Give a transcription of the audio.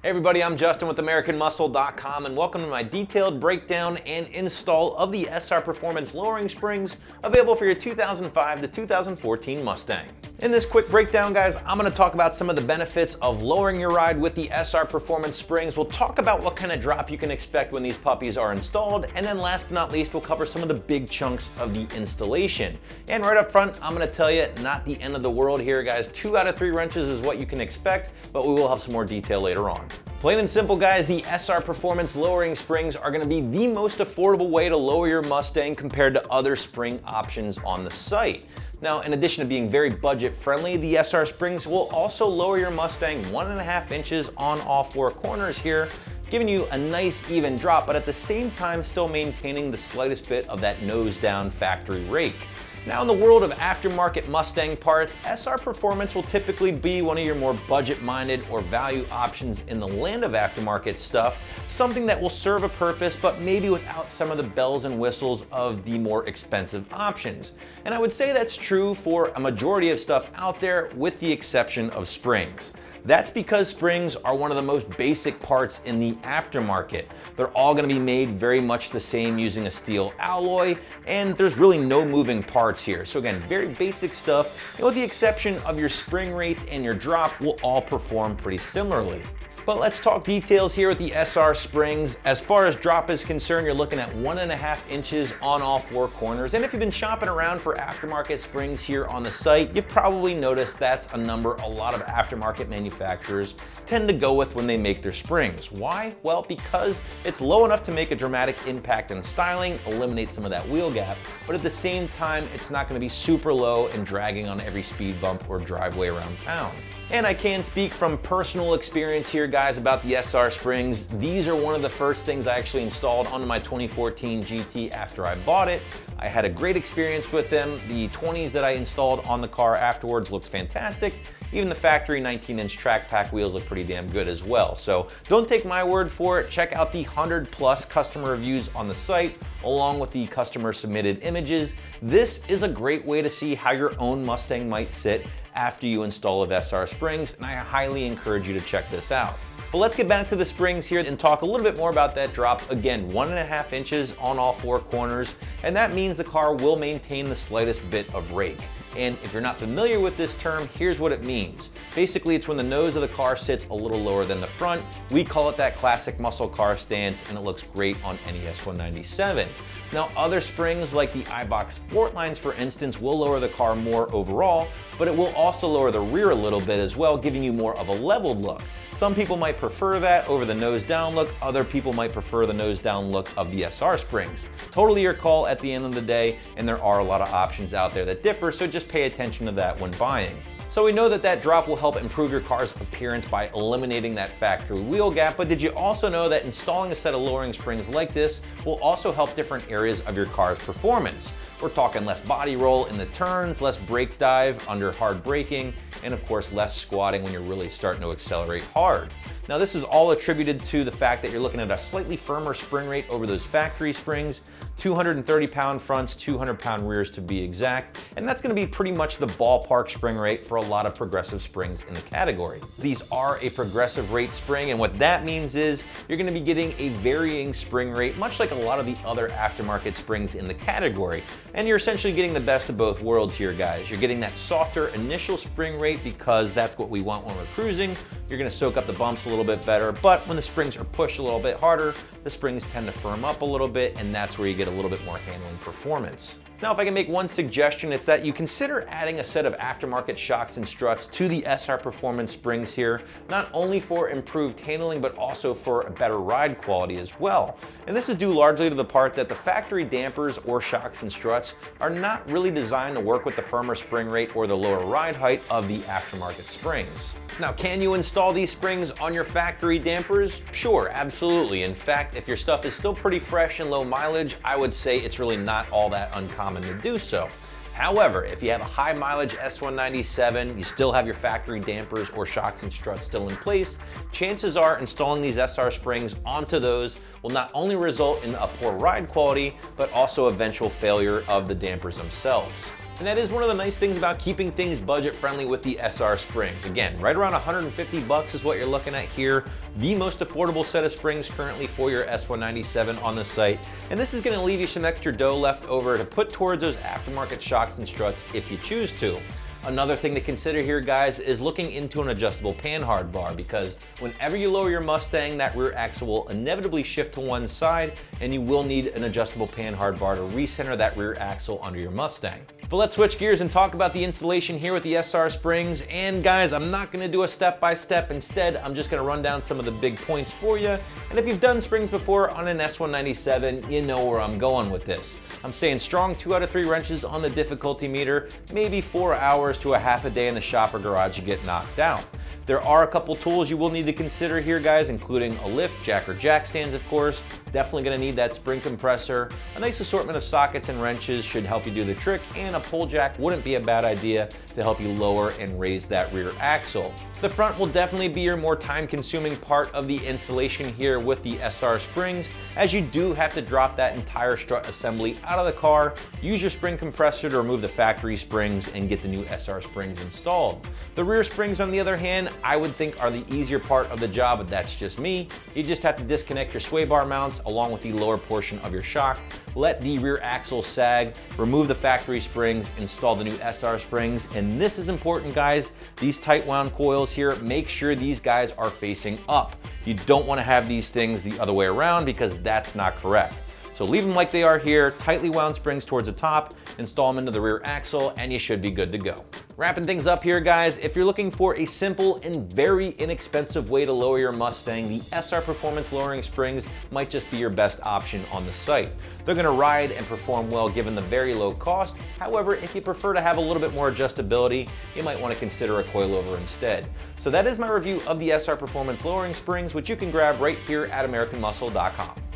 Hey everybody, I'm Justin with AmericanMuscle.com and welcome to my detailed breakdown and install of the SR Performance lowering springs available for your 2005 to 2014 Mustang. In this quick breakdown, guys, I'm going to talk about some of the benefits of lowering your ride with the SR Performance springs. We'll talk about what kind of drop you can expect when these puppies are installed, and then last but not least, we'll cover some of the big chunks of the installation. And right up front, I'm going to tell you, not the end of the world here, guys. 2 out of 3 wrenches is what you can expect, but we will have some more detail later on. Plain and simple, guys, the SR Performance lowering springs are going to be the most affordable way to lower your Mustang compared to other spring options on the site. Now, in addition to being very budget friendly, the SR springs will also lower your Mustang 1.5 inches on all 4 corners here, giving you a nice even drop, but at the same time still maintaining the slightest bit of that nose down factory rake. Now, in the world of aftermarket Mustang parts, SR Performance will typically be one of your more budget-minded or value options in the land of aftermarket stuff, something that will serve a purpose, but maybe without some of the bells and whistles of the more expensive options. And I would say that's true for a majority of stuff out there, with the exception of springs. That's because springs are one of the most basic parts in the aftermarket. They're all going to be made very much the same using a steel alloy, and there's really no moving parts here. So again, very basic stuff, and with the exception of your spring rates and your drop, will all perform pretty similarly. But let's talk details here with the SR springs. As far as drop is concerned, you're looking at 1.5 inches on all 4 corners. And if you've been shopping around for aftermarket springs here on the site, you've probably noticed that's a number a lot of aftermarket manufacturers tend to go with when they make their springs. Why? Well, because it's low enough to make a dramatic impact in styling, eliminate some of that wheel gap, but at the same time, it's not going to be super low and dragging on every speed bump or driveway around town. And I can speak from personal experience here, guys, about the SR springs. These are one of the first things I actually installed onto my 2014 GT after I bought it. I had a great experience with them. The 20s that I installed on the car afterwards looked fantastic. Even the factory 19-inch track pack wheels look pretty damn good as well. So don't take my word for it. Check out the 100+ customer reviews on the site, along with the customer submitted images. This is a great way to see how your own Mustang might sit after you install of SR springs, and I highly encourage you to check this out. But let's get back to the springs here and talk a little bit more about that drop. Again, 1.5 inches on all 4 corners, and that means the car will maintain the slightest bit of rake. And if you're not familiar with this term, here's what it means. Basically, it's when the nose of the car sits a little lower than the front. We call it that classic muscle car stance, and it looks great on any S197. Now, other springs like the iBox Sportlines, for instance, will lower the car more overall, but it will also lower the rear a little bit as well, giving you more of a leveled look. Some people might prefer that over the nose down look. Other people might prefer the nose down look of the SR springs. Totally your call at the end of the day, and there are a lot of options out there that differ, so just pay attention to that when buying. So we know that that drop will help improve your car's appearance by eliminating that factory wheel gap, but did you also know that installing a set of lowering springs like this will also help different areas of your car's performance? We're talking less body roll in the turns, less brake dive under hard braking, and of course less squatting when you're really starting to accelerate hard. Now, this is all attributed to the fact that you're looking at a slightly firmer spring rate over those factory springs, 230-pound fronts, 200-pound rears to be exact, and that's going to be pretty much the ballpark spring rate for a lot of progressive springs in the category. These are a progressive rate spring, and what that means is you're going to be getting a varying spring rate, much like a lot of the other aftermarket springs in the category, and you're essentially getting the best of both worlds here, guys. You're getting that softer initial spring rate because that's what we want when we're cruising. You're going to soak up the bumps a little bit better, but when the springs are pushed a little bit harder, the springs tend to firm up a little bit, and that's where you get a little bit more handling performance. Now, if I can make one suggestion, it's that you consider adding a set of aftermarket shocks and struts to the SR Performance springs here, not only for improved handling, but also for a better ride quality as well. And this is due largely to the part that the factory dampers or shocks and struts are not really designed to work with the firmer spring rate or the lower ride height of the aftermarket springs. Now, can you install these springs on your factory dampers? Sure, absolutely. In fact, if your stuff is still pretty fresh and low mileage, I would say it's really not all that uncommon to do so. However, if you have a high mileage S197, you still have your factory dampers or shocks and struts still in place, chances are installing these SR springs onto those will not only result in a poor ride quality, but also eventual failure of the dampers themselves. And that is one of the nice things about keeping things budget friendly with the SR springs. Again, right around 150 bucks is what you're looking at here. The most affordable set of springs currently for your S197 on the site. And this is gonna leave you some extra dough left over to put towards those aftermarket shocks and struts if you choose to. Another thing to consider here, guys, is looking into an adjustable panhard bar, because whenever you lower your Mustang, that rear axle will inevitably shift to one side, and you will need an adjustable panhard bar to recenter that rear axle under your Mustang. But let's switch gears and talk about the installation here with the SR springs. And guys, I'm not gonna do a step-by-step. Instead, I'm just gonna run down some of the big points for you. And if you've done springs before on an S197, you know where I'm going with this. I'm saying strong 2 out of 3 wrenches on the difficulty meter, maybe 4 hours to a half a day in the shop or garage to get knocked out. There are a couple tools you will need to consider here, guys, including a lift, jack or jack stands, of course. Definitely gonna need that spring compressor. A nice assortment of sockets and wrenches should help you do the trick, and a pull jack wouldn't be a bad idea to help you lower and raise that rear axle. The front will definitely be your more time-consuming part of the installation here with the SR springs, as you do have to drop that entire strut assembly out of the car, use your spring compressor to remove the factory springs, and get the new SR springs installed. The rear springs, on the other hand, I would think are the easier part of the job, but that's just me. You just have to disconnect your sway bar mounts along with the lower portion of your shock, let the rear axle sag, remove the factory springs, install the new SR springs. And this is important, guys. These tight wound coils here, make sure these guys are facing up. You don't want to have these things the other way around, because that's not correct. So leave them like they are here, tightly wound springs towards the top, install them into the rear axle, and you should be good to go. Wrapping things up here, guys, if you're looking for a simple and very inexpensive way to lower your Mustang, the SR Performance lowering springs might just be your best option on the site. They're gonna ride and perform well given the very low cost. However, if you prefer to have a little bit more adjustability, you might want to consider a coilover instead. So that is my review of the SR Performance lowering springs, which you can grab right here at AmericanMuscle.com.